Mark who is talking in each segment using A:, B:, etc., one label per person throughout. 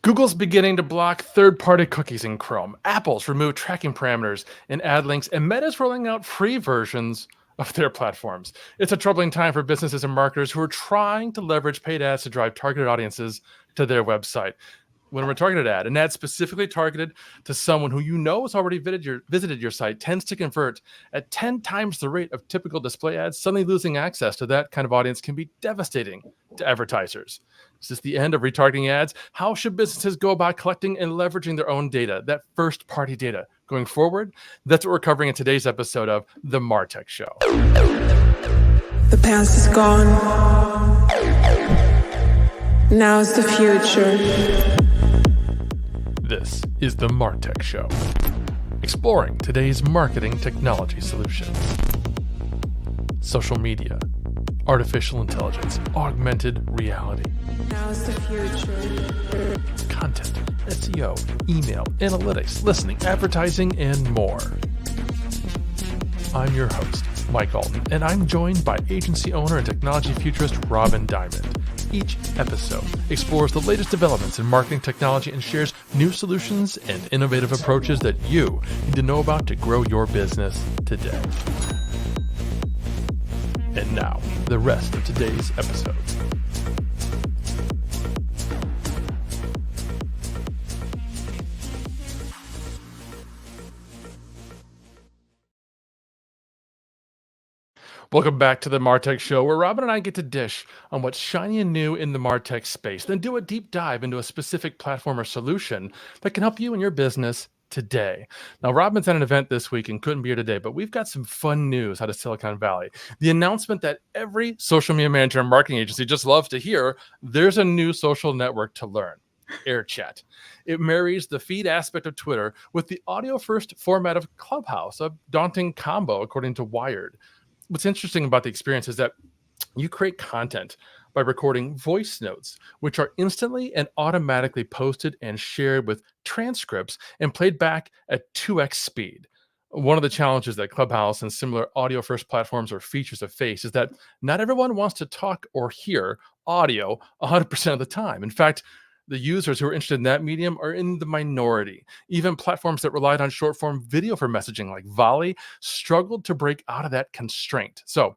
A: Google's beginning to block third-party cookies in Chrome. Apple's removed tracking parameters in ad links, and Meta's rolling out free versions of their platforms. It's a troubling time for businesses and marketers who are trying to leverage paid ads to drive targeted audiences to their website. When we're targeted ad, an ad specifically targeted to someone who you know has already visited your site tends to convert at 10 times the rate of typical display ads. Suddenly losing access to that kind of audience can be devastating to advertisers. Is this the end of retargeting ads? How should businesses go about collecting and leveraging their own data, that first-party data, going forward? That's what we're covering in today's episode of The MarTech Show.
B: The past is gone. Now's the future.
A: This is The MarTech Show, exploring today's marketing technology solutions. Social media, artificial intelligence, augmented reality.
B: Now's the future.
A: Content, SEO, email, analytics, listening, advertising, and more. I'm your host, Mike Alton, and I'm joined by agency owner and technology futurist Robin Diamond. Each episode explores the latest developments in marketing technology and shares new solutions and innovative approaches that you need to know about to grow your business today. And now, the rest of today's episode. Welcome back to the MarTech Show, where Robin and I get to dish on what's shiny and new in the MarTech space, then do a deep dive into a specific platform or solution that can help you and your business today. Now, Robin's at an event this week and couldn't be here today, but we've got some fun news out of Silicon Valley. The announcement that every social media manager and marketing agency just loves to hear: there's a new social network to learn. AirChat. It marries the feed aspect of Twitter with the audio-first format of Clubhouse, a daunting combo, according to Wired. What's interesting about the experience is that you create content by recording voice notes, which are instantly and automatically posted and shared with transcripts and played back at 2x speed. One of the challenges that Clubhouse and similar audio-first platforms or features have faced is that not everyone wants to talk or hear audio 100% of the time. In fact, the users who are interested in that medium are in the minority. Even platforms that relied on short-form video for messaging like Volley struggled to break out of that constraint. So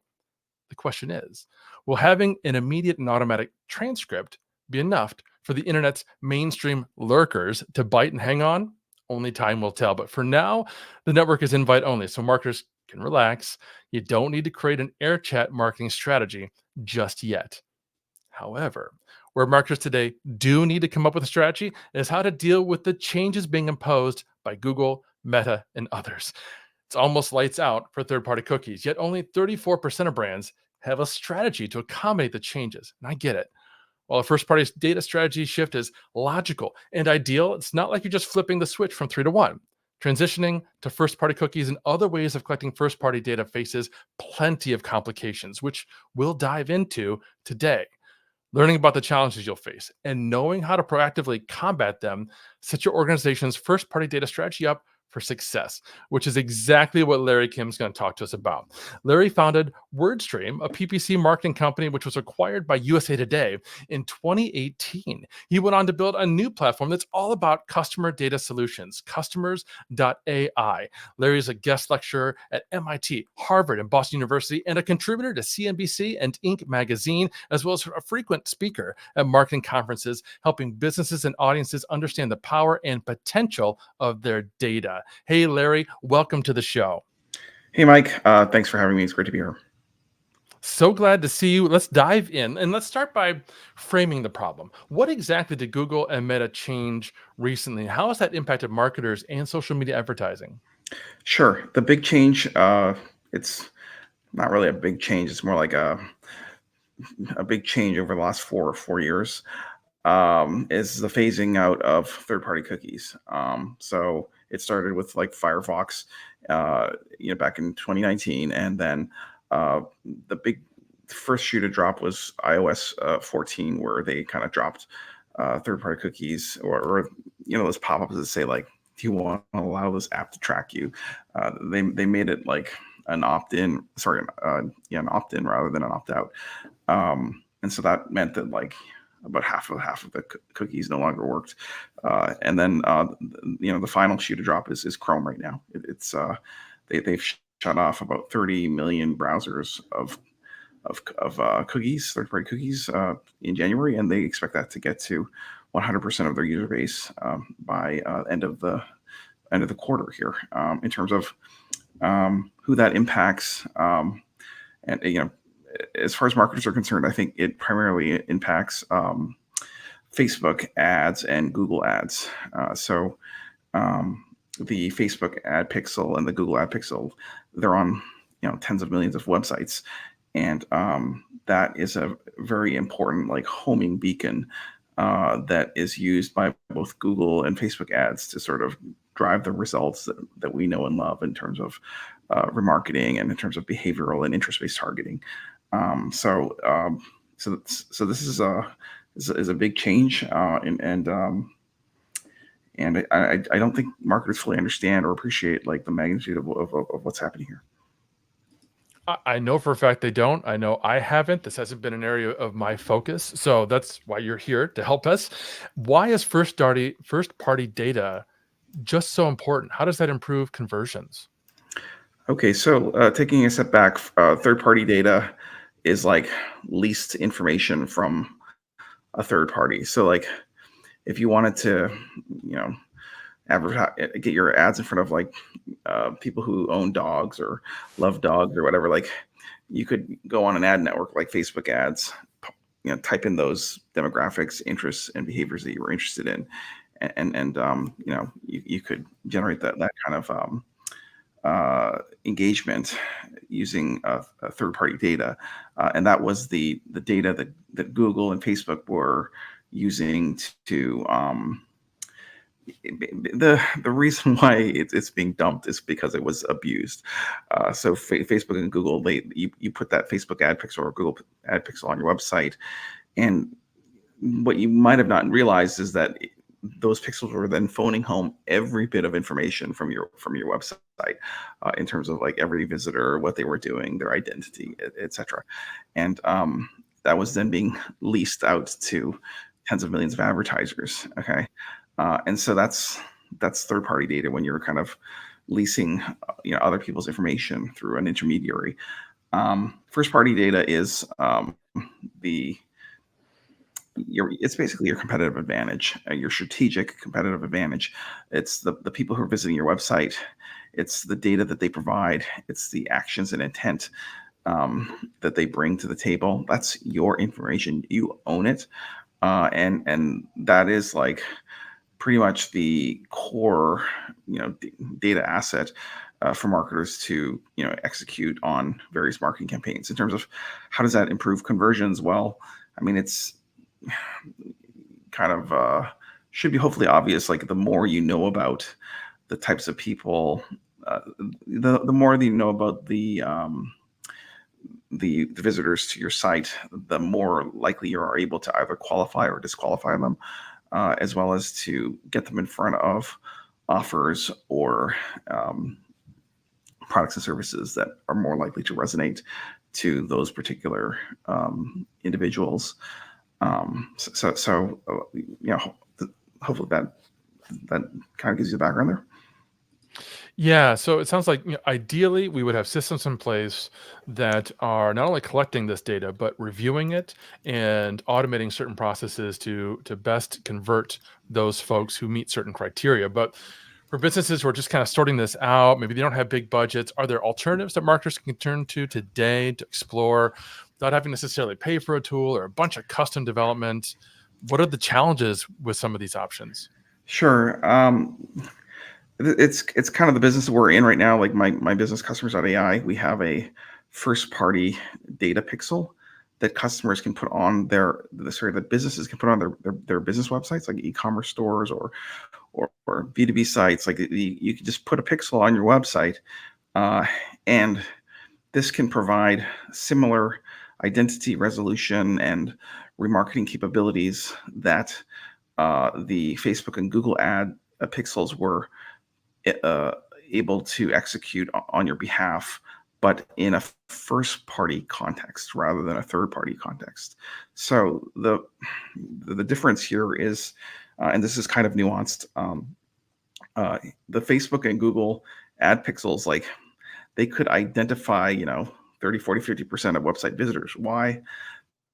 A: the question is, will having an immediate and automatic transcript be enough for the internet's mainstream lurkers to bite and hang on? Only time will tell. But for now, the network is invite only, so marketers can relax. You don't need to create an AirChat marketing strategy just yet. However, where marketers today do need to come up with a strategy is how to deal with the changes being imposed by Google, Meta, and others. It's almost lights out for third-party cookies, yet only 34% of brands have a strategy to accommodate the changes. And I get it. While a first-party data strategy shift is logical and ideal, it's not like you're just flipping the switch from 3 to 1. Transitioning to first-party cookies and other ways of collecting first-party data faces plenty of complications, which we'll dive into today. Learning about the challenges you'll face and knowing how to proactively combat them set your organization's first-party data strategy up for success, which is exactly what Larry Kim's going to talk to us about. Larry founded WordStream, a PPC marketing company which was acquired by USA Today in 2018. He went on to build a new platform that's all about customer data solutions, customers.ai. Larry is a guest lecturer at MIT, Harvard, and Boston University, and a contributor to CNBC and Inc. magazine, as well as a frequent speaker at marketing conferences, helping businesses and audiences understand the power and potential of their data. Hey, Larry, welcome to the show.
C: Hey, Mike. Thanks for having me. It's great to be here.
A: So glad to see you. Let's dive in and let's start by framing the problem. What exactly did Google and Meta change recently? How has that impacted marketers and social media advertising?
C: Sure. The big change, it's not really a big change. It's more like a big change over the last four years, is the phasing out of third-party cookies. So it started with like Firefox, back in 2019, and then the big first shoe to drop was iOS 14, where they kind of dropped third-party cookies, or those pop-ups that say like, "Do you want to allow this app to track you?" They made it like an opt-in, an opt-in rather than an opt-out, and so that meant that like about half of the cookies no longer worked. And then the final shoe to drop is Chrome right now. They've shut off about 30 million browsers of cookies, third-party cookies, in January, and they expect that to get to 100% of their user base by end of the quarter here. In terms of who that impacts, and as far as marketers are concerned, I think it primarily impacts Facebook ads and Google ads. So the Facebook ad pixel and the Google ad pixel, they're on tens of millions of websites, and that is a very important like homing beacon that is used by both Google and Facebook ads to sort of drive the results that we know and love in terms of remarketing and in terms of behavioral and interest-based targeting. So this is a big change, and I don't think marketers fully understand or appreciate like the magnitude of what's happening here.
A: I know for a fact they don't. I know I haven't. This hasn't been an area of my focus. So that's why you're here to help us. Why is first party data just so important? How does that improve conversions?
C: Okay, so taking a step back, third-party data is like leased information from a third party. So like if you wanted to, you know, advertise, get your ads in front of like people who own dogs or love dogs or whatever, like you could go on an ad network like Facebook ads, type in those demographics, interests, and behaviors that you were interested in, and you could generate that kind of engagement using third-party data, and that was the data that Google and Facebook were using to the reason why it's being dumped is because it was abused. So Facebook and Google, you put that Facebook ad pixel or Google ad pixel on your website, and what you might have not realized is that those pixels were then phoning home every bit of information from your website, in terms of like every visitor, what they were doing, their identity, etc. And that was then being leased out to tens of millions of advertisers. Okay, and so that's third-party data when you're kind of leasing other people's information through an intermediary. First-party data is it's basically your competitive advantage, your strategic competitive advantage. It's the people who are visiting your website. It's the data that they provide. It's the actions and intent that they bring to the table. That's your information. You own it, and that is like pretty much the core, data asset for marketers to execute on various marketing campaigns. In terms of how does that improve conversions? Well, I mean, it's kind of should be hopefully obvious. Like the more you know about the types of people, the more that you know about the visitors to your site, the more likely you are able to either qualify or disqualify them, as well as to get them in front of offers or products and services that are more likely to resonate to those particular individuals. Hopefully that kind of gives you the background there.
A: Yeah, so it sounds like ideally we would have systems in place that are not only collecting this data but reviewing it and automating certain processes to best convert those folks who meet certain criteria. But for businesses who are just kind of sorting this out, maybe they don't have big budgets, are there alternatives that marketers can turn to today to explore without having to necessarily pay for a tool or a bunch of custom development? What are the challenges with some of these options?
C: Sure. It's kind of the business that we're in right now. Like my business, customers.ai, we have a first party data pixel that customers can put on that businesses can put on their business websites, like e-commerce stores or B2B sites. Like you can just put a pixel on your website, and this can provide similar identity resolution and remarketing capabilities that the Facebook and Google ad pixels were able to execute on your behalf, but in a first party context rather than a third party context. So the difference here is, and this is kind of nuanced. Uh, the Facebook and Google ad pixels, like they could identify, 30, 40, 50% of website visitors. Why?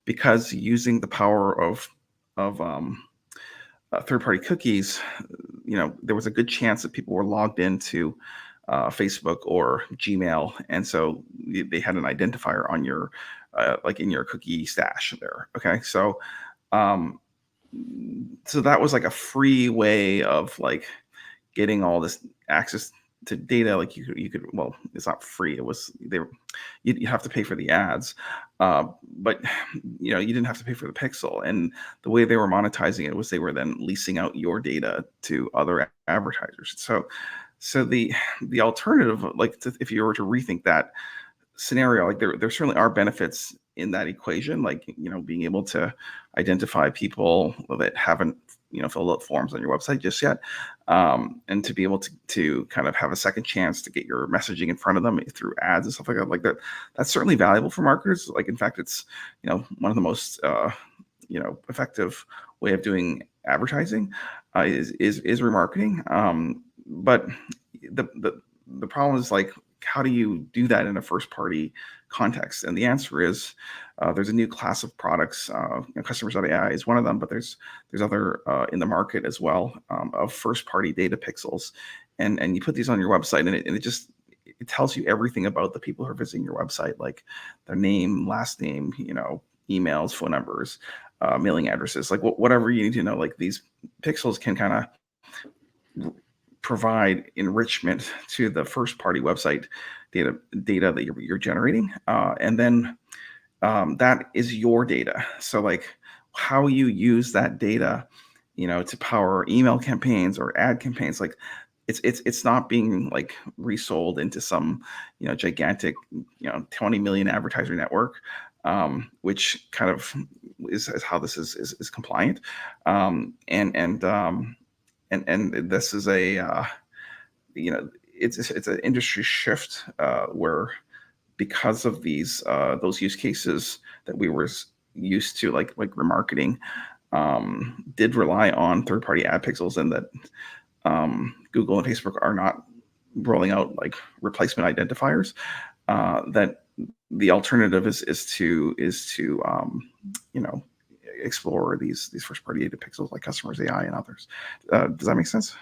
C: Because using the power of third-party cookies, there was a good chance that people were logged into Facebook or Gmail, and so they had an identifier on your, like in your cookie stash there. Okay, um, so that was like a free way of like getting all this access to data. Like you could, well, it's not free. It was you have to pay for the ads, but you didn't have to pay for the pixel. And the way they were monetizing it was they were then leasing out your data to other advertisers. So the alternative, like if you were to rethink that scenario, like there certainly are benefits in that equation, like being able to identify people that haven't filled out forms on your website just yet, and to be able to kind of have a second chance to get your messaging in front of them through ads and stuff like that. Like that's certainly valuable for marketers. Like in fact, it's one of the most effective way of doing advertising, is remarketing. But the problem is, like, how do you do that in a first party context? And the answer is, there's a new class of products. Customers.ai is one of them, but there's other in the market as well, of first party data pixels, and you put these on your website, and it tells you everything about the people who are visiting your website, like their name, last name, emails, phone numbers, mailing addresses, like whatever you need to know. Like these pixels can kind of provide enrichment to the first party website data that you're generating, and then that is your data. So like how you use that data to power email campaigns or ad campaigns, like it's not being like resold into some gigantic 20 million advertiser network, which kind of is how this is compliant, and this is a it's an industry shift, where, because of those use cases that we were used to, like remarketing, did rely on third-party ad pixels, and that Google and Facebook are not rolling out like replacement identifiers. That the alternative is to explore these first-party data pixels like Customers AI and others. Does that make sense?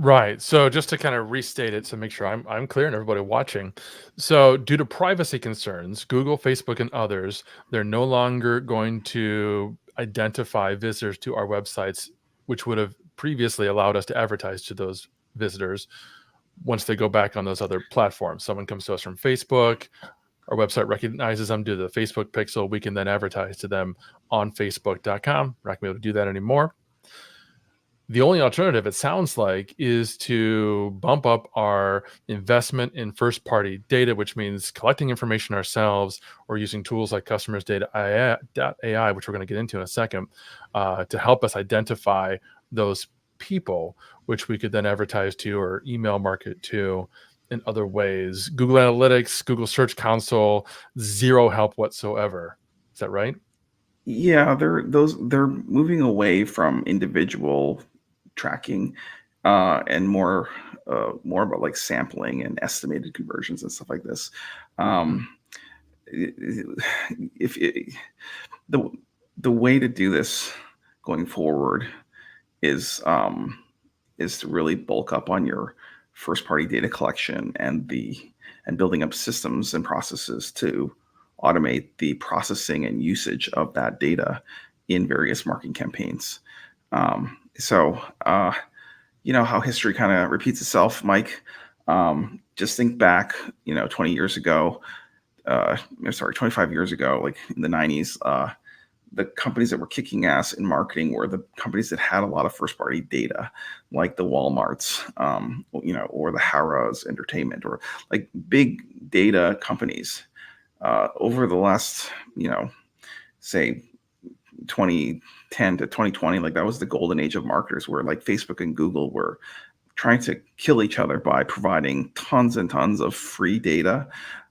A: Right. So just to kind of restate it, to make sure I'm clear and everybody watching. So due to privacy concerns, Google, Facebook, and others, they're no longer going to identify visitors to our websites, which would have previously allowed us to advertise to those visitors once they go back on those other platforms. Someone comes to us from Facebook, our website recognizes them due to the Facebook pixel. We can then advertise to them on Facebook.com. We're not going to be able to do that anymore. The only alternative, it sounds like, is to bump up our investment in first party data, which means collecting information ourselves or using tools like Customers Data AI, which we're going to get into in a second, to help us identify those people, which we could then advertise to or email market to in other ways. Google Analytics, Google Search Console, zero help whatsoever. Is that right?
C: Yeah, they're moving away from individual tracking, and more about like sampling and estimated conversions and stuff like this. Um, if it, the way to do this going forward is to really bulk up on your first party data collection and building up systems and processes to automate the processing and usage of that data in various marketing campaigns. So you know how history kind of repeats itself, Mike. Just think back, 20 years ago, 25 years ago, like in the 90s, the companies that were kicking ass in marketing were the companies that had a lot of first party data, like the Walmarts, or the Harrah's Entertainment, or like big data companies. Over the last, say 2010 to 2020, like that was the golden age of marketers, where like Facebook and Google were trying to kill each other by providing tons and tons of free data,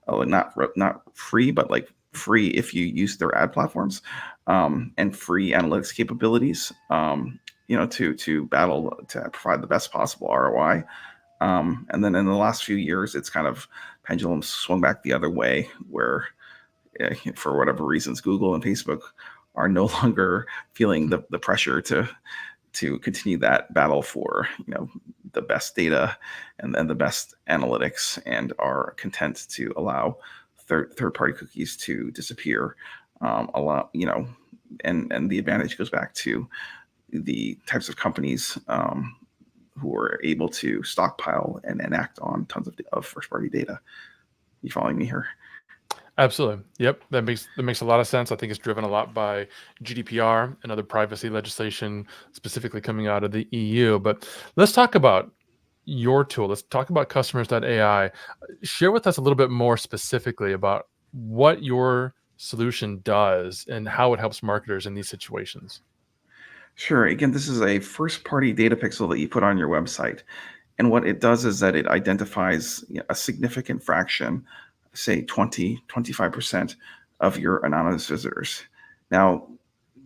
C: not free, but like free if you use their ad platforms, and free analytics capabilities, to battle to provide the best possible ROI. And then in the last few years, it's kind of pendulum swung back the other way, where for whatever reasons, Google and Facebook are no longer feeling the pressure to continue that battle for the best data and then the best analytics, and are content to allow third party cookies to disappear. And the advantage goes back to the types of companies who are able to stockpile and act on tons of first party data. You following me here?
A: Absolutely. Yep. That makes a lot of sense. I think it's driven a lot by GDPR and other privacy legislation, specifically coming out of the EU. But let's talk about your tool. Let's talk about customers.ai. Share with us a little bit more specifically about what your solution does and how it helps marketers in these situations.
C: Sure. Again, this is a first party data pixel that you put on your website. And what it does is that it identifies a significant fraction, say 25% of your anonymous visitors. Now,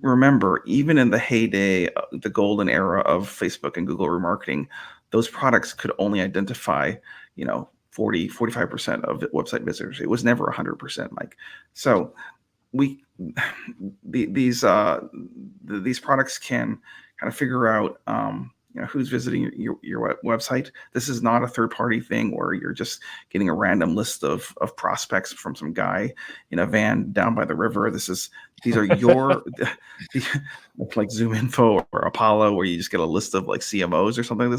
C: remember, even in the heyday, the golden era of Facebook and Google remarketing, those products could only identify, 45% of the website visitors. It was never 100%, Mike. So we these products can kind of figure out who's visiting your website. This is not a third party thing where you're just getting a random list of prospects from some guy in a van down by the river. These are your like Zoom Info or Apollo, where you just get a list of like CMOs or something.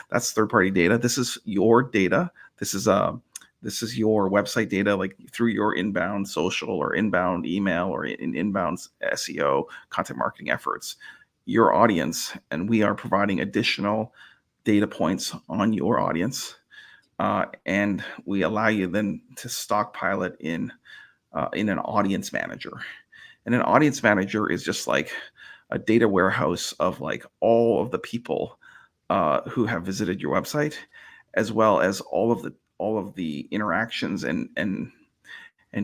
C: That's third party data. This is your data. This is your website data, like through your inbound social or inbound email or in inbound SEO content marketing efforts, your audience. And we are providing additional data points on your audience. And we allow you then to stockpile it in an audience manager. And an audience manager is just like a data warehouse of like all of the people who have visited your website, as well as all of the interactions and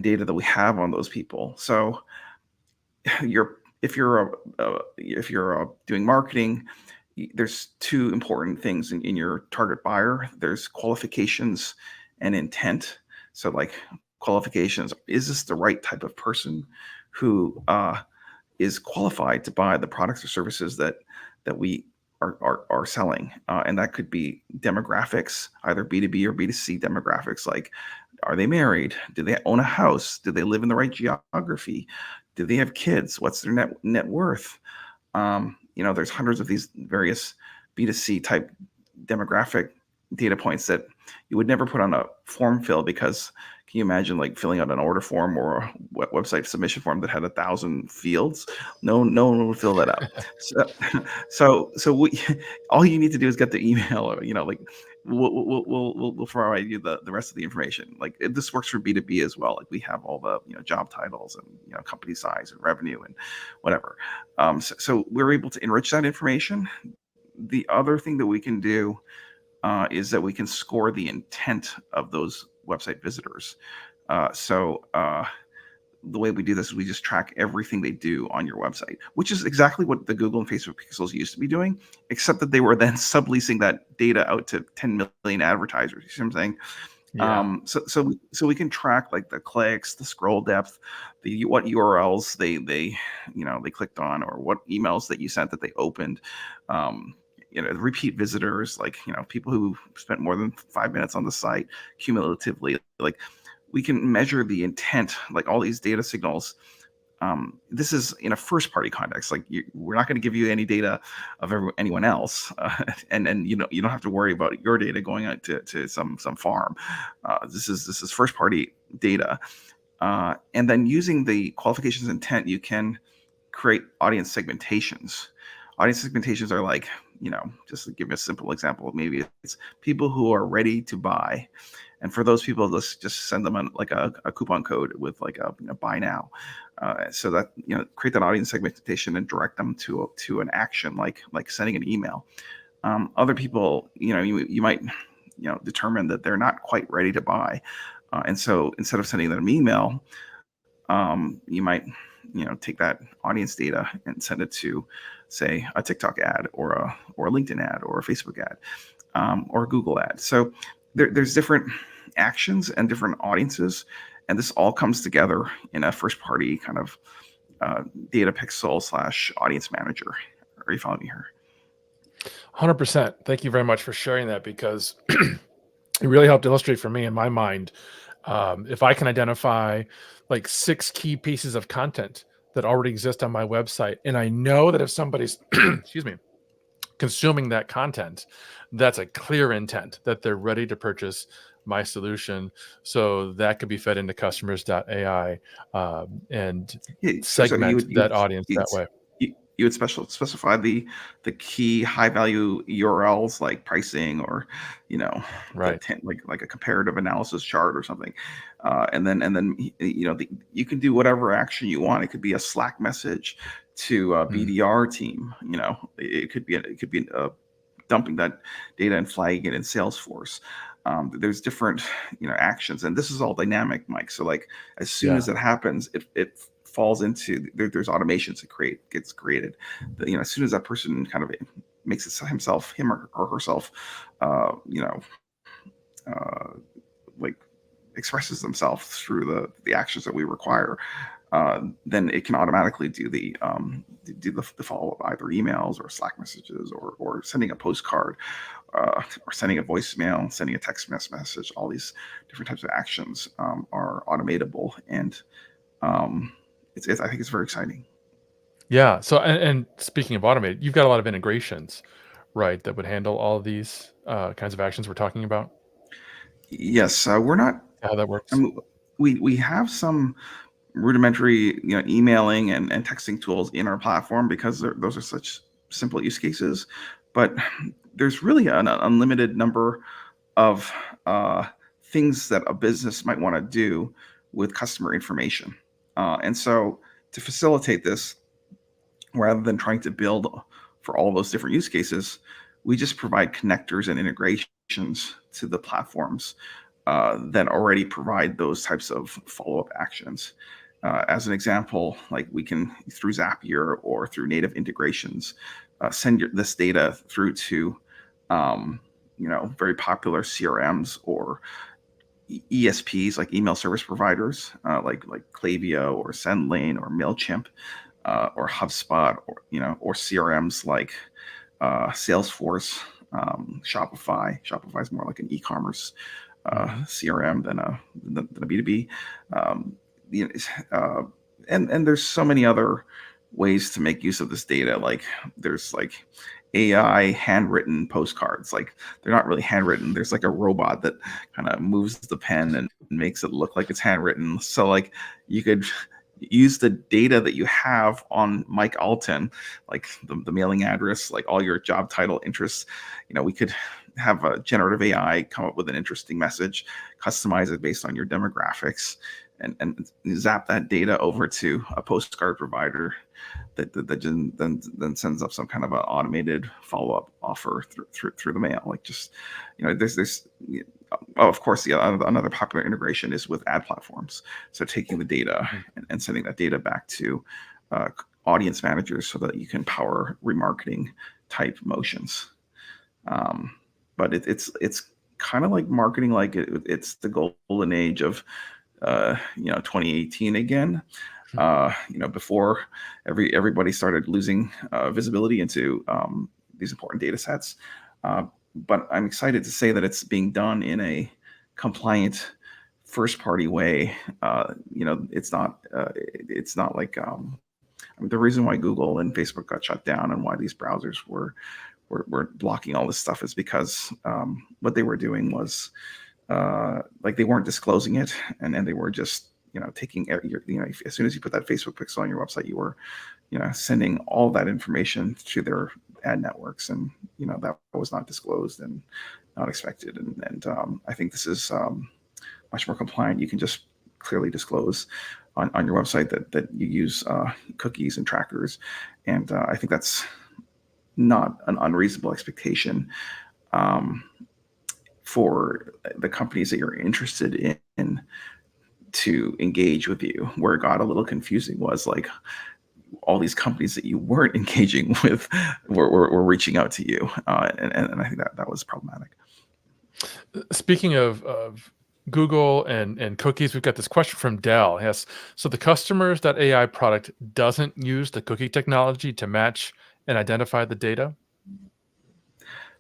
C: data that we have on those people. So if you're doing marketing, there's two important things in your target buyer. There's qualifications and intent. So like qualifications, is this the right type of person who is qualified to buy the products or services that we are selling? And that could be demographics, either B2B or B2C demographics, like, are they married? Do they own a house? Do they live in the right geography? Do they have kids? What's their net worth? There's hundreds of these various B2C type demographic data points that you would never put on a form fill, because can you imagine like filling out an order form or a website submission form that had 1,000 fields? No one would fill that out. So all you need to do is get the email, or like we'll provide you the rest of the information. Like this works for B2B as well. Like we have all the job titles and company size and revenue and whatever. So we're able to enrich that information. The other thing that we can do is that we can score the intent of those website visitors. The way we do this is we just track everything they do on your website, which is exactly what the Google and Facebook pixels used to be doing, except that they were then subleasing that data out to 10 million advertisers. You see what I'm saying?
A: Yeah.
C: So we can track like the clicks, the scroll depth, what URLs they clicked on, or what emails that you sent that they opened. Repeat visitors, like people who spent more than 5 minutes on the site cumulatively. Like we can measure the intent, like all these data signals. This is in a first party context. Like we're not going to give you any data of anyone else, and you don't have to worry about your data going out to some farm. This is first party data, and then using the qualifications intent, you can create audience segmentations. Audience segmentations are like, just to give you a simple example, maybe it's people who are ready to buy. And for those people, let's just send them a coupon code with like a buy now. So that, create that audience segmentation and direct them to an action, like sending an email. Other people, you might, determine that they're not quite ready to buy. And so instead of sending them an email, you might, take that audience data and send it to, say, a TikTok ad or a LinkedIn ad or a Facebook ad, or a Google ad. So there's different actions and different audiences, and this all comes together in a first party kind of data pixel slash audience manager. Are you following me here?
A: 100%. Thank you very much for sharing that, because it really helped illustrate for me in my mind. If I can identify like 6 key pieces of content that already exist on my website, and I know that if somebody's, excuse me, consuming that content, that's a clear intent that they're ready to purchase my solution. So that could be fed into customers.ai, and
C: Yeah, so you
A: segment
C: would
A: that audience that way.
C: you would specify the key high value URLs like pricing, or
A: Right.
C: like a comparative analysis chart or something, and then you can do whatever action you want. It could be a Slack message to a
A: Mm,
C: BDR team. It could be dumping that data and flagging it in Salesforce. There's different actions, and this is all dynamic, Mike. So like as soon
A: yeah.
C: as it happens, it falls into there's automations that gets created. As soon as that person kind of makes it him or herself, uh, you know, uh, like expresses themselves through the actions that we require, then it can automatically do the follow up, either emails or Slack messages, or sending a postcard, or sending a voicemail, sending a text message. All these different types of actions are automatable, and I think it's very exciting.
A: Yeah. So, and speaking of automated, you've got a lot of integrations, right, that would handle all of these kinds of actions we're talking about.
C: Yes, we're not.
A: How that
C: I
A: works.
C: mean, we have some rudimentary, emailing and texting tools in our platform, because those are such simple use cases. But there's really an unlimited number of things that a business might want to do with customer information. And so to facilitate this, rather than trying to build for all those different use cases, we just provide connectors and integrations to the platforms that already provide those types of follow-up actions. As an example, like we can, through Zapier or through native integrations, send this data through to very popular CRMs or ESPs, like email service providers, like Klaviyo or SendLane or Mailchimp, or HubSpot, or CRMs like Salesforce, Shopify. Shopify is more like an e-commerce
A: Hmm.
C: CRM than a B2B. Um, you know, and there's so many other ways to make use of this data. Like there's like AI handwritten postcards. Like they're not really handwritten. There's like a robot that kind of moves the pen and makes it look like it's handwritten. So like you could use the data that you have on Mike Alton, like the mailing address, like all your job title, interests. We could have a generative AI come up with an interesting message, customize it based on your demographics, and zap that data over to a postcard provider that then sends up some kind of an automated follow up offer through the mail. Like just there's oh, of course, another popular integration is with ad platforms. So taking the data and sending that data back to uh, audience managers so that you can power remarketing type motions. Um, but it's kind of like marketing, like it's the golden age of 2018 again. Before everybody started losing visibility into these important data sets. But I'm excited to say that it's being done in a compliant first party way. It's not like I mean, the reason why Google and Facebook got shut down and why these browsers were blocking all this stuff is because what they were doing was like they weren't disclosing it, and they were just taking as soon as you put that Facebook pixel on your website, you were sending all that information to their ad networks, and that was not disclosed and not expected. And I think this is much more compliant. You can just clearly disclose on your website that you use cookies and trackers, and I think that's not an unreasonable expectation um, for the companies that you're interested in to engage with you. Where it got a little confusing was like all these companies that you weren't engaging with were reaching out to you, and I think that was problematic.
A: Speaking of Google and cookies, we've got this question from Dell. Yes. So the customers that AI product doesn't use the cookie technology to match and identify the data.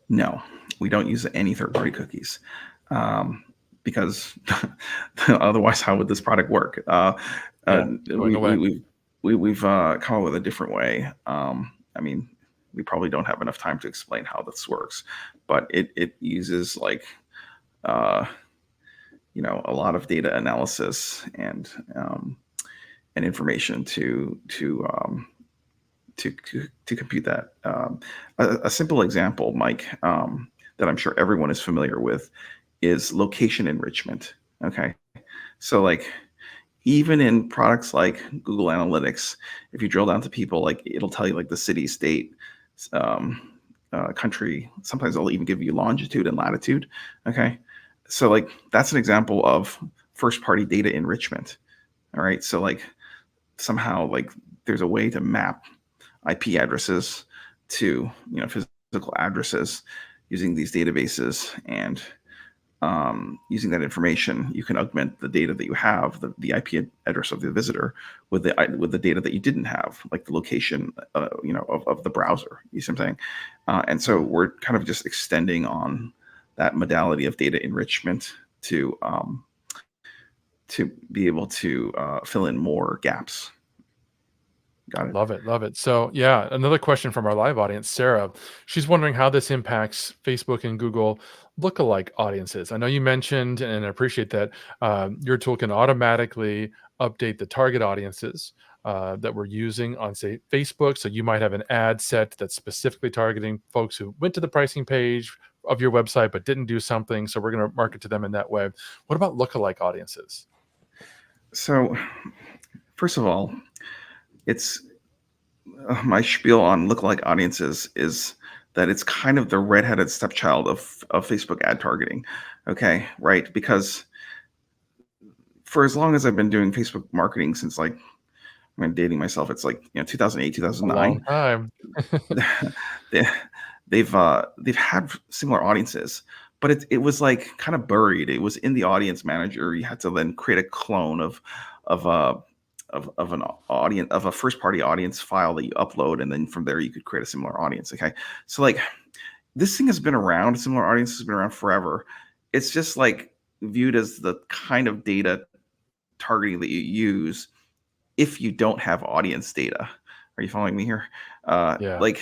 C: No, we don't use any third-party cookies, um, because otherwise, how would this product work?
A: Yeah, going
C: We
A: away.
C: we've come up with a different way. I mean, we probably don't have enough time to explain how this works, but it uses like uh, a lot of data analysis and information to compute that. A simple example, Mike, that I'm sure everyone is familiar with, is location enrichment. Okay, so like even in products like Google Analytics, if you drill down to people, like it'll tell you like the city, state, country. Sometimes they'll even give you longitude and latitude. Okay, so like that's an example of first-party data enrichment. All right, so like somehow like there's a way to map IP addresses to physical addresses using these databases, and using that information, you can augment the data that you have, the IP address of the visitor, with the data that you didn't have, like the location, of the browser. You see what I'm saying? And so we're kind of just extending on that modality of data enrichment to be able to fill in more gaps. Got it.
A: Love it, love it. So, yeah, another question from our live audience, Sarah. She's wondering how this impacts Facebook and Google lookalike audiences. I know you mentioned, and I appreciate that your tool can automatically update the target audiences that we're using on, say, Facebook. So you might have an ad set that's specifically targeting folks who went to the pricing page of your website but didn't do something. So we're going to market to them in that way. What about lookalike audiences?
C: So, first of all, it's my spiel on lookalike audiences is that it's kind of the redheaded stepchild of Facebook ad targeting. Okay, right? Because for as long as I've been doing Facebook marketing, since like I'm dating myself, it's like 2008,
A: A long
C: 2009.
A: time.
C: they, they've had similar audiences, but it was like kind of buried. It was in the audience manager. You had to then create a clone of a of an audience, of a first party audience file that you upload, and then from there you could create a similar audience. Okay, so like this thing has been around. Similar audience has been around forever. It's just like viewed as the kind of data targeting that you use if you don't have audience data. Are you following me here?
A: Yeah.
C: Like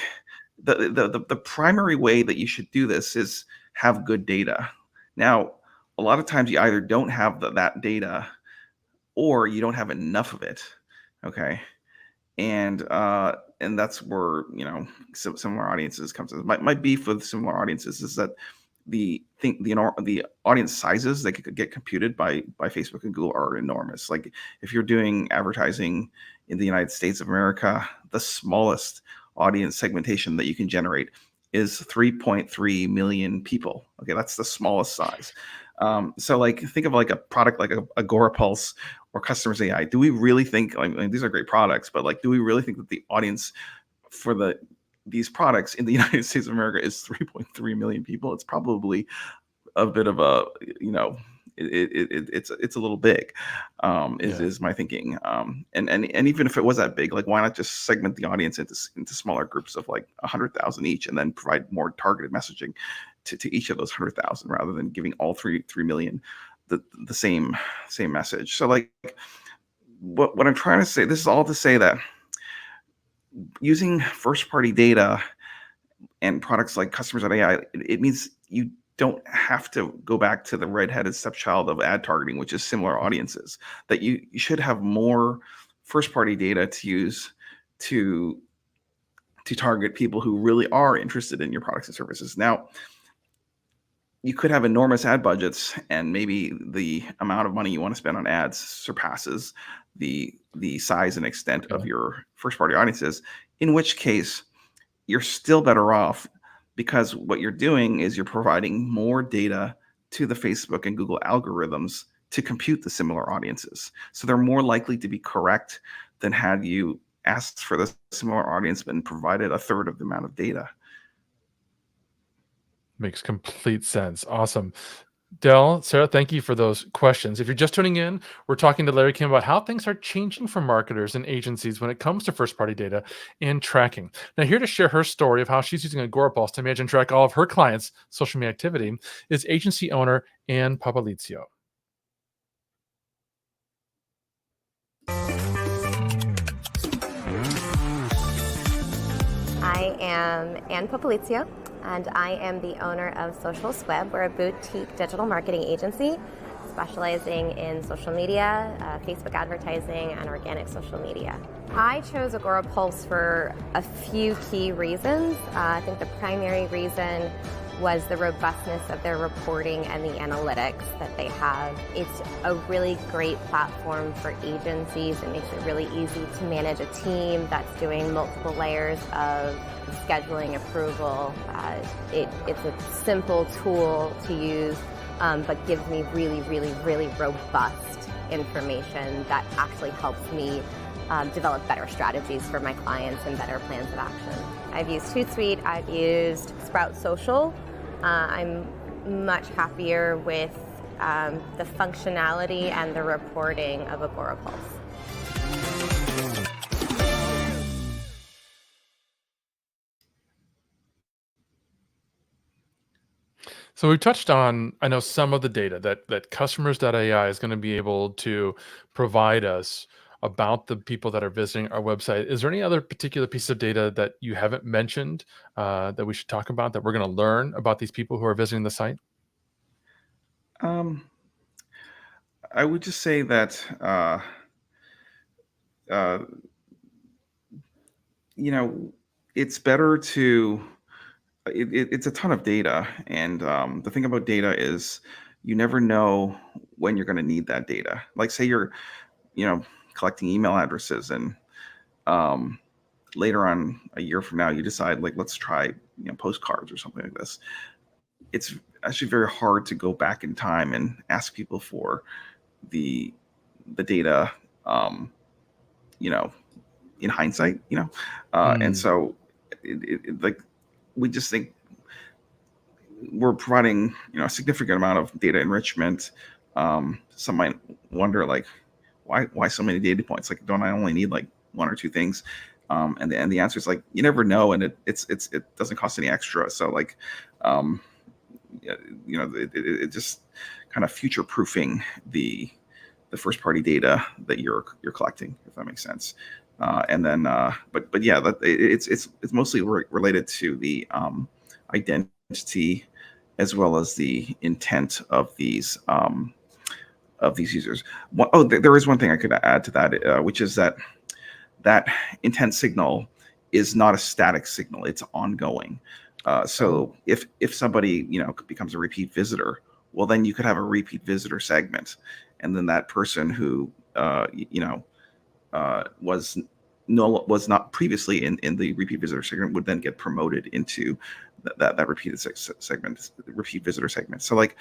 C: the primary way that you should do this is have good data. Now, a lot of times you either don't have that data, or you don't have enough of it. Okay, and that's where similar audiences comes in. My beef with similar audiences is that the audience sizes that could get computed by Facebook and Google are enormous. Like if you're doing advertising in the United States of America, the smallest audience segmentation that you can generate is 3.3 million people. Okay, that's the smallest size. So like think of like a product like Agorapulse or Customers AI. Do we really think, I mean, these are great products, but like do we really think that the audience for these products in the United States of America is 3.3 million people? It's probably a bit of a, it's a little big,
A: Yeah.
C: is my thinking. And even if it was that big, like why not just segment the audience into smaller groups of like 100,000 each, and then provide more targeted messaging to each of those 100,000, rather than giving all 3 million the same message. So like what I'm trying to say, this is all to say that using first party data and products like Customers.ai, it means you don't have to go back to the redheaded stepchild of ad targeting, which is similar audiences. That you should have more first party data to use to target people who really are interested in your products and services. Now, you could have enormous ad budgets, and maybe the amount of money you want to spend on ads surpasses the size and extent of
A: Okay.
C: your first party audiences, in which case you're still better off because what you're doing is you're providing more data to the Facebook and Google algorithms to compute the similar audiences. So they're more likely to be correct than had you asked for the similar audience but provided a third of the amount of data.
A: Makes complete sense. Awesome. Dell, Sarah, thank you for those questions. If you're just tuning in, we're talking to Larry Kim about how things are changing for marketers and agencies when it comes to first-party data and tracking. Now, here to share her story of how she's using Agorapulse to manage and track all of her clients' social media activity is agency owner Ann Papalizio.
D: I am Ann Papalizio, and I am the owner of Social Squib. We're a boutique digital marketing agency specializing in social media, Facebook advertising, and organic social media. I chose Agorapulse for a few key reasons. I think the primary reason was the robustness of their reporting and the analytics that they have. It's a really great platform for agencies. It makes it really easy to manage a team that's doing multiple layers of scheduling approval. It's a simple tool to use, but gives me really, really, really robust information that actually helps me develop better strategies for my clients and better plans of action. I've used Hootsuite, I've used Sprout Social. I'm much happier with the functionality and the reporting of Agorapulse.
A: So we touched on, I know, some of the data that customers.ai is going to be able to provide us about the people that are visiting our website. Is there any other particular piece of data that you haven't mentioned that we should talk about, that we're going to learn about these people who are visiting the site?
C: Um, I would just say that uh, it's better to. It's a ton of data, and the thing about data is you never know when you're going to need that data. Like, say you're, you know, collecting email addresses, and um, later on, a year from now, you decide, like, let's try, postcards or something like this. It's actually very hard to go back in time and ask people for the data, um, you know, in hindsight, and
A: Mm,
C: so like we just think we're providing a significant amount of data enrichment. Some might wonder, like, why so many data points? Like, don't I only need like one or two things? And the answer is, like, you never know, and it doesn't cost any extra. So, like, um, yeah, it just kind of future proofing the first party data that you're collecting, if that makes sense. And then, but yeah, it's mostly related to the identity as well as the intent of these users. There is one thing I could add to that, which is that intent signal is not a static signal; it's ongoing.
A: oh,
C: So if somebody becomes a repeat visitor, well, then you could have a repeat visitor segment, and then that person who was was not previously in the repeat visitor segment would then get promoted into that repeat visitor segment. So, like,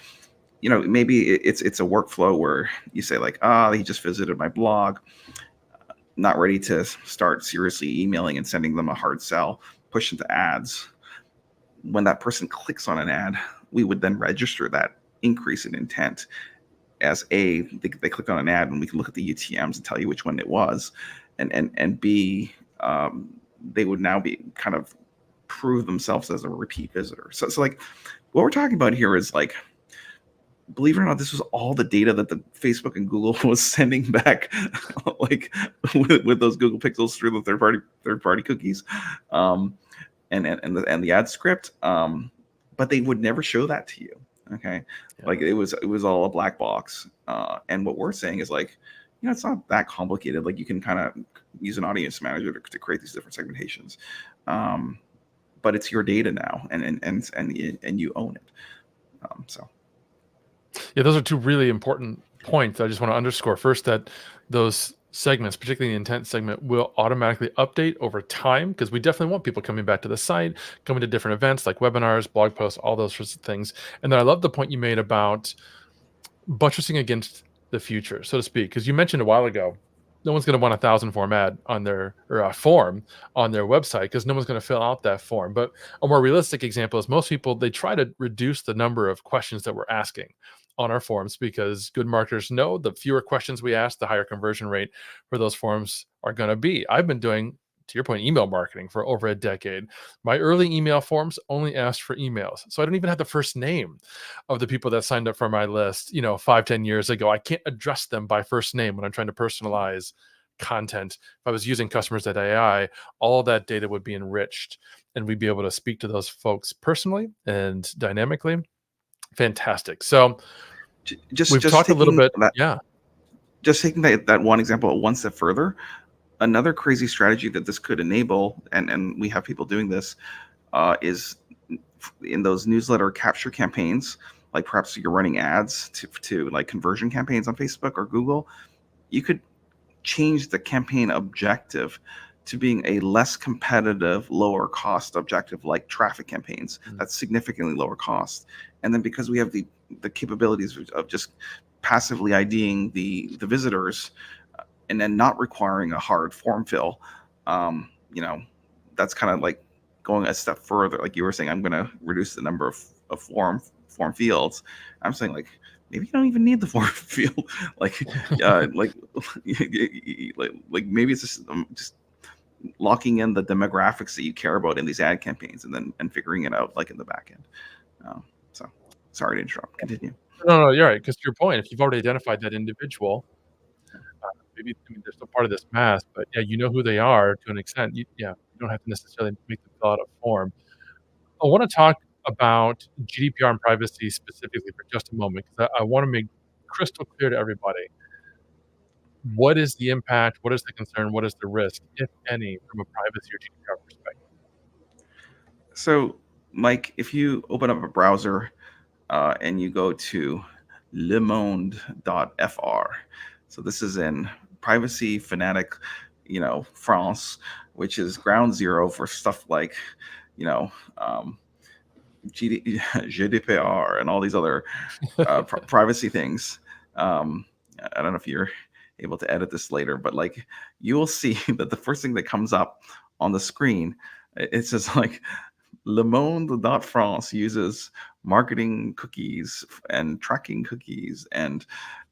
C: maybe it's a workflow where you say, like, he just visited my blog, not ready to start seriously emailing and sending them a hard sell, push into ads. When that person clicks on an ad, we would then register that increase in intent as they click on an ad, and we can look at the UTMs and tell you which one it was, and B, they would now be kind of prove themselves as a repeat visitor. So like, what we're talking about here is, like, believe it or not, this was all the data that the Facebook and Google was sending back, like, with those Google Pixels through the third party cookies, and the ad script. But they would never show that to you. Okay,
A: yeah.
C: like, it was all a black box. And what we're saying is, like, it's not that complicated. Like, you can kind of use an audience manager to create these different segmentations. But it's your data now, and you own it. So.
A: Yeah, those are two really important points I just want to underscore. First, that those segments, particularly the intent segment, will automatically update over time because we definitely want people coming back to the site, coming to different events like webinars, blog posts, all those sorts of things. And then I love the point you made about buttressing against the future, so to speak, because you mentioned a while ago, no one's going to want a 1,000 form ad on their or a form on their website because no one's going to fill out that form. But a more realistic example is most people they try to reduce the number of questions that we're asking on our forms because good marketers know the fewer questions we ask, the higher conversion rate for those forms are going to be. I've been doing, to your point, email marketing for over a decade. My early email forms only asked for emails, so I don't even have the first name of the people that signed up for my list, 5, 10 years ago. I can't address them by first name when I'm trying to personalize content. If I was using customers.ai, all of that data would be enriched and we'd be able to speak to those folks personally and dynamically. Fantastic. So
C: Just
A: we've
C: just
A: talked a little
C: taking
A: bit.
C: that
A: Yeah.
C: just taking that one example one step further, another crazy strategy that this could enable, and we have people doing this, is in those newsletter capture campaigns, like perhaps you're running ads to like conversion campaigns on Facebook or Google. You could change the campaign objective to being a less competitive, lower cost objective, like traffic campaigns. That's significantly lower cost. And then because we have the capabilities of just passively IDing the visitors, and then not requiring a hard form fill, you know, that's kind of like going a step further. Like you were saying, I'm going to reduce the number of form fields. I'm saying like maybe you don't even need the form field. like, like, like maybe it's just locking in the demographics that you care about in these ad campaigns, and figuring it out like in the back end. So sorry to interrupt. Continue.
A: No, you're right. Because to your point, if you've already identified that individual, maybe they're still part of this mass, but yeah, you know who they are to an extent. You don't have to necessarily make them fill out a form. I want to talk about GDPR and privacy specifically for just a moment because I want to make crystal clear to everybody what is the impact, what is the concern, what is the risk, if any, from a privacy or GDPR perspective.
C: So, Mike, if you open up a browser and you go to lemonde.fr, so this is in privacy fanatic, France, which is ground zero for stuff like, GDPR and all these other privacy things. I don't know if you're able to edit this later, but like you will see that the first thing that comes up on the screen, it says like Le Monde.France uses marketing cookies and tracking cookies, and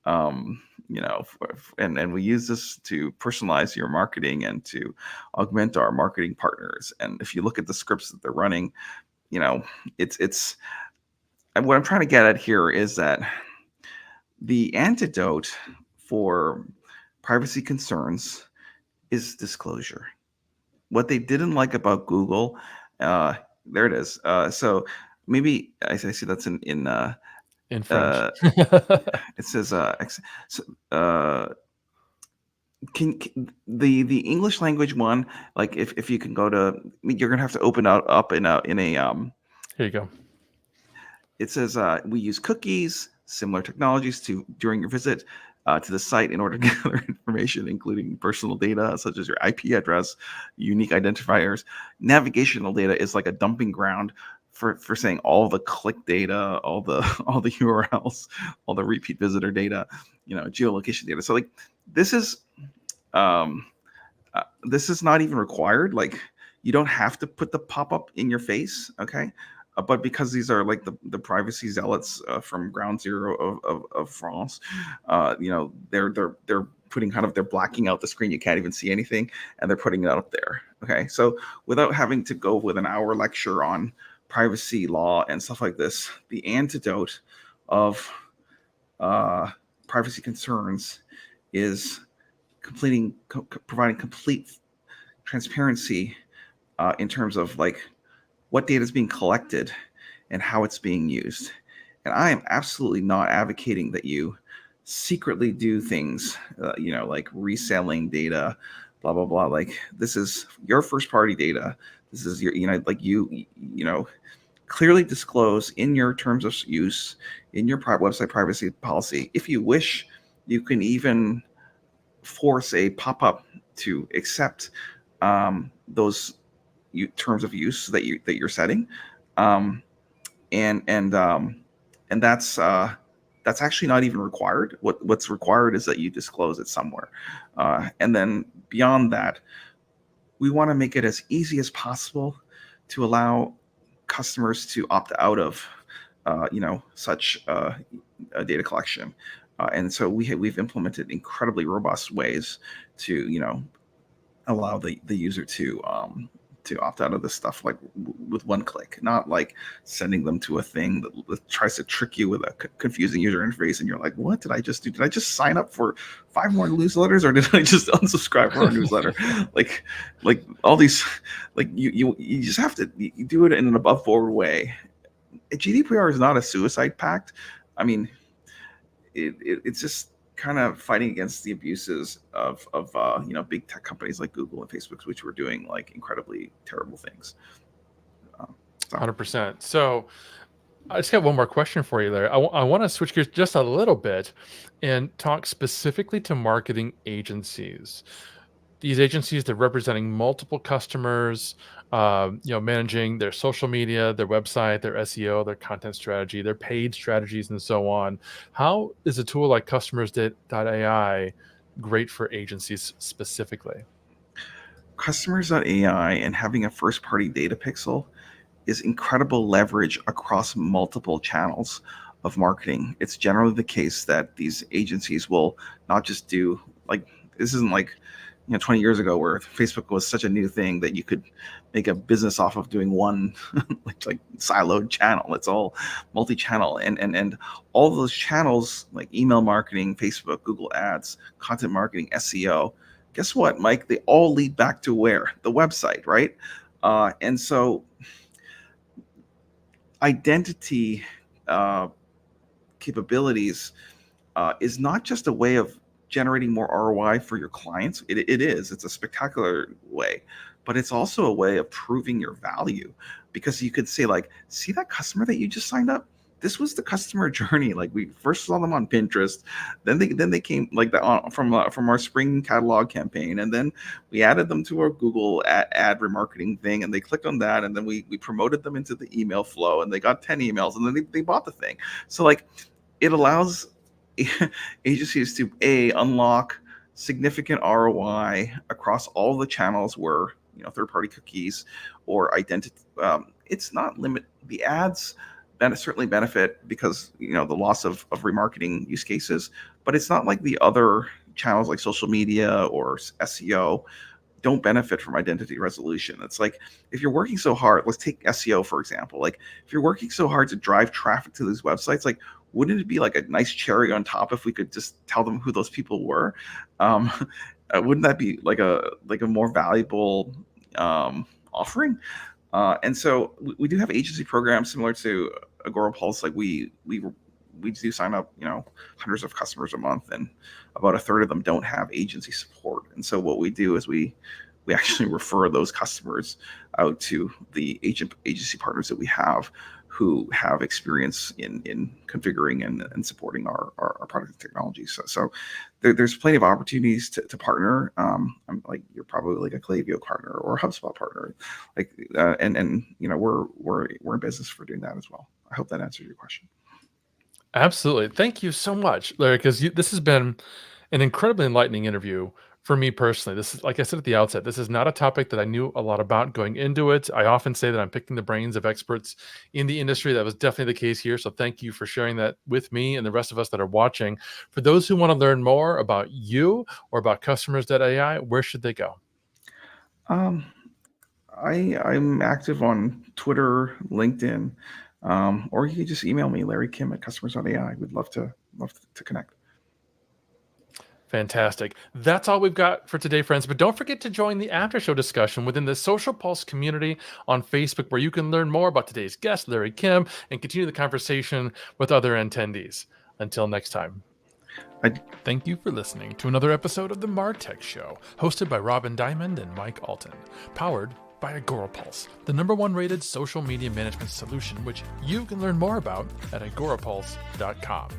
C: and we use this to personalize your marketing and to augment our marketing partners. And if you look at the scripts that they're running, it's and what I'm trying to get at here is that the antidote for privacy concerns is disclosure. What they didn't like about Google, there it is. So maybe I see that's in
A: In French.
C: it says so, the English language one, like if you can go to, you're gonna have to open up in a
A: Here you go.
C: it says we use cookies, similar technologies during your visit to the site in order to gather information, including personal data such as your IP address, unique identifiers. Navigational data is like a dumping ground for saying all the click data, all the all the URLs, all the repeat visitor data, geolocation data. So like this is not even required. Like you don't have to put the pop-up in your face, okay? But because these are like the privacy zealots from ground zero of France, they're putting they're blacking out the screen. You can't even see anything, and they're putting it up there. Okay, so without having to go with an hour lecture on privacy law and stuff like this, the antidote of privacy concerns is providing complete transparency in terms of like what data is being collected and how it's being used. And I am absolutely not advocating that you secretly do things, like reselling data, blah, blah, blah. Like this is your first party data. This is your, clearly disclose in your terms of use, in your website privacy policy. If you wish, you can even force a pop-up to accept those terms of use that you're setting, um, and and um, and that's actually not even required. What's required is that you disclose it somewhere, and then beyond that, we want to make it as easy as possible to allow customers to opt out of such data collection. And so we've implemented incredibly robust ways to allow the user to opt out of this stuff, like with one click, not like sending them to a thing that tries to trick you with a confusing user interface, and you're like, what did I just do? Did I just sign up for 5 more newsletters, or did I just unsubscribe from our newsletter? like all these, like you just have to you do it in an above board way. GDPR is not a suicide pact. I mean, it's just kind of fighting against the abuses of big tech companies like Google and Facebook, which were doing like incredibly terrible things.
A: 100%. So I just got one more question for you there. I want to switch gears just a little bit and talk specifically to marketing agencies. These agencies, they're representing multiple customers, managing their social media, their website, their SEO, their content strategy, their paid strategies, and so on. How is a tool like Customers.ai great for agencies specifically?
C: Customers.ai and having a first-party data pixel is incredible leverage across multiple channels of marketing. It's generally the case that these agencies will not just do, like, this isn't like 20 years ago where Facebook was such a new thing that you could make a business off of doing one like siloed channel. It's all multi-channel, and all of those channels like email marketing, Facebook, Google Ads, content marketing, SEO. Guess what, Mike? They all lead back to where? The website, right? And so identity capabilities is not just a way of generating more ROI for your clients. It is. It's a spectacular way, but it's also a way of proving your value, because you could say, like, see that customer that you just signed up? This was the customer journey. Like, we first saw them on Pinterest, then they came like that from our spring catalog campaign, and then we added them to our Google ad remarketing thing, and they clicked on that, and then we promoted them into the email flow, and they got 10 emails, and then they bought the thing. So like, it allows agencies to unlock significant ROI across all the channels where third-party cookies or identity. It's not limit the ads. Certainly benefit because the loss of remarketing use cases, but it's not like the other channels like social media or SEO don't benefit from identity resolution. It's like, if you're working so hard, let's take SEO for example. Like, if you're working so hard to drive traffic to these websites, like, wouldn't it be like a nice cherry on top if we could just tell them who those people were? Wouldn't that be like a more valuable offering? And so we do have agency programs similar to Agora Pulse. Like, we do sign up hundreds of customers a month, and about a third of them don't have agency support. And so what we do is we actually refer those customers out to the agency partners that we have, who have experience in configuring and supporting our product and technology. So there's plenty of opportunities to partner. I'm like, you're probably like a Klaviyo partner or a HubSpot partner, like, and we're in business for doing that as well. I hope that answered your question.
A: Absolutely. Thank you so much, Larry, because this has been an incredibly enlightening interview for me personally. This is, like I said at the outset, this is not a topic that I knew a lot about going into it. I often say that I'm picking the brains of experts in the industry. That was definitely the case here. So thank you for sharing that with me and the rest of us that are watching. For those who want to learn more about you or about Customers.ai, where should they go?
C: I'm active on Twitter, LinkedIn, or you can just email me, Larry Kim at Customers.ai. We'd love to connect.
A: Fantastic. That's all we've got for today, friends. But don't forget to join the after show discussion within the Social Pulse community on Facebook, where you can learn more about today's guest, Larry Kim, and continue the conversation with other attendees. Until next time. Thank you for listening to another episode of the MarTech Show, hosted by Robin Diamond and Mike Alton, powered by Agora Pulse, the #1 rated social media management solution, which you can learn more about at agorapulse.com.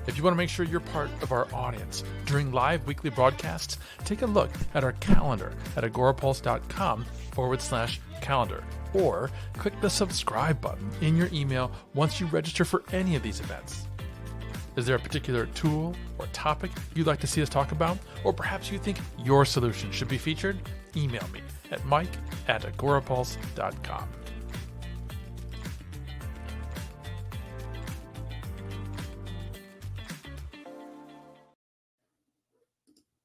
A: If you want to make sure you're part of our audience during live weekly broadcasts, take a look at our calendar at agorapulse.com/calendar, or click the subscribe button in your email once you register for any of these events. Is there a particular tool or topic you'd like to see us talk about? Or perhaps you think your solution should be featured? Email me at mike@agorapulse.com.